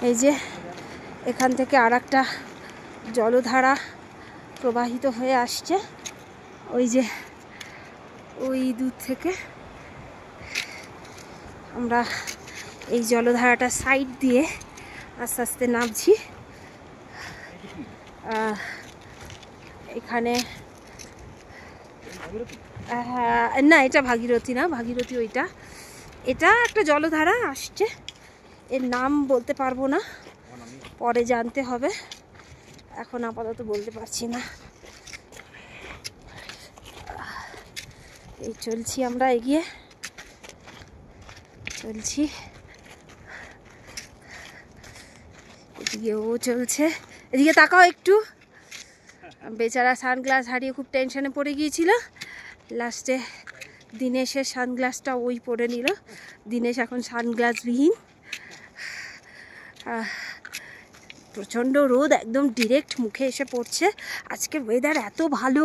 এই যে এখান থেকে আর একটা জলধারা প্রবাহিত হয়ে আসছে, ওই যে ওই দূর থেকে। আমরা এই জলধারাটা সাইড দিয়ে আস্তে আস্তে নামছি। এখানে না, এটা ভাগীরথী না, ভাগীরথী ওইটা। এটা একটা জলধারা আসছে, এর নাম বলতে পারবো না, পরে জানতে হবে, এখন আপাতত বলতে পারছি না। এই চলছি, আমরা এগিয়ে চলছি, এদিকে ও চলছে। এদিকে তাকাও একটু। বেচারা সানগ্লাস হারিয়ে খুব টেনশনে পড়ে গিয়েছিল, লাস্টে দিনেশের সানগ্লাসটা ওই পরে নিল। দিনেশ এখন সানগ্লাসবিহীন। প্রচণ্ড রোদ একদম ডিরেক্ট মুখে এসে পড়ছে। আজকের ওয়েদার এত ভালো,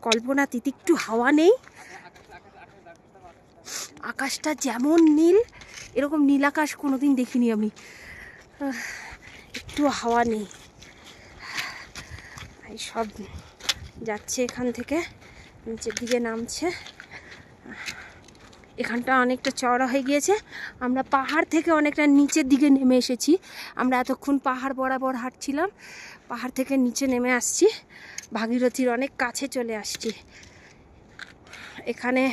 কল্পনাতীত, একটু হাওয়া নেই, আকাশটা যেমন নীল, এরকম নীল আকাশ কোনোদিন দেখিনি আমি। একটু হাওয়া নেই, এই সব যাচ্ছে এখান থেকে নিচের দিকে নামছে। এখানটা অনেকটা চওড়া হয়ে গিয়েছে, আমরা পাহাড় থেকে অনেকটা নিচের দিকে নেমে এসেছি। আমরা এতক্ষণ পাহাড় বরাবর হাঁটছিলাম, পাহাড় থেকে নিচে নেমে আসছি, ভাগীরথীর অনেক কাছে চলে আসছি। এখানে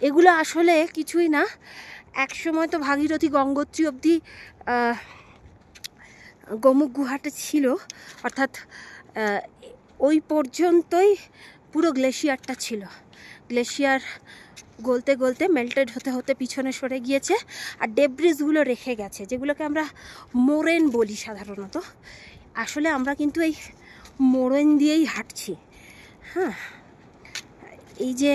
এগুলো আসলে কিছুই না, একসময় তো ভাগীরথী গঙ্গোত্রী অবধি গোমুখ গুহাটা ছিল, অর্থাৎ ওই পর্যন্তই পুরো গ্লেশিয়ারটা ছিল। গ্লেশিয়ার গলতে গলতে মেল্টেড হতে হতে পিছনে সরে গিয়েছে, আর ডেব্রিজগুলো রেখে গেছে, যেগুলোকে আমরা মোরেন বলি সাধারণত। আসলে আমরা কিন্তু এই মোরেন দিয়েই হাঁটছি। হ্যাঁ, এই যে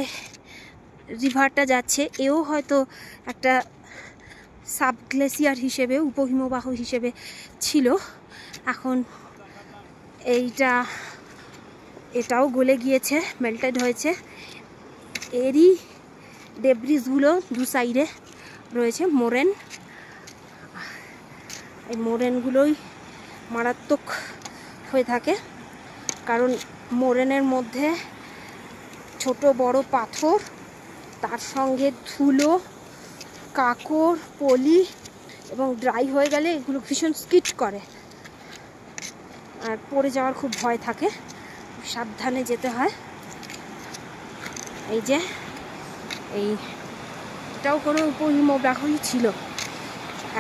রিভারটা যাচ্ছে, এও হয়তো একটা সাব গ্লেসিয়ার হিসেবে, উপহিমবাহ হিসেবে ছিল। এখন এটাও গলে গিয়েছে, মেল্টেড হয়েছে। এরই ডেব্রিজগুলো দু সাইডে রয়েছে মোরেন। এই মোরেনগুলোই মারাত্মক হয়ে থাকে, কারণ মোরেনের মধ্যে ছোট বড় পাথর, তার সঙ্গে ধুলো, কাঁকড়, পলি, এবং ড্রাই হয়ে গেলে এগুলো ভীষণ স্কিট করে, আর পড়ে যাওয়ার খুব ভয় থাকে, সাবধানে যেতে হয়। এই যে এটাও কোনো উপহিমবাহই ছিল,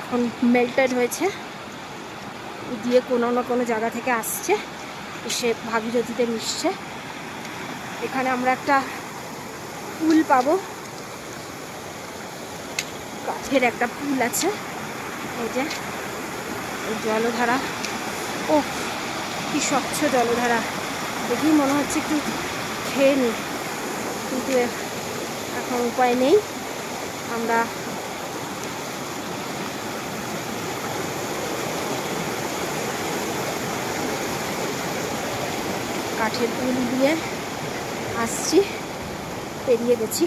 এখন মেল্টেড হয়েছে, দিয়ে কোনো না কোনো জায়গা থেকে আসছে, এসে ভাগীরথীতে মিশছে। এখানে আমরা একটা পুল পাবো, কাঠের একটা পুল আছে। এই যে এই জলধারা, ও কি স্বচ্ছ জলধারা, দেখেই মনে হচ্ছে একটু খেয়ে নিই, কিন্তু এখন উপায় নেই। আমরা কাঠের পুল দিয়ে আসছি, পেরিয়ে গেছি।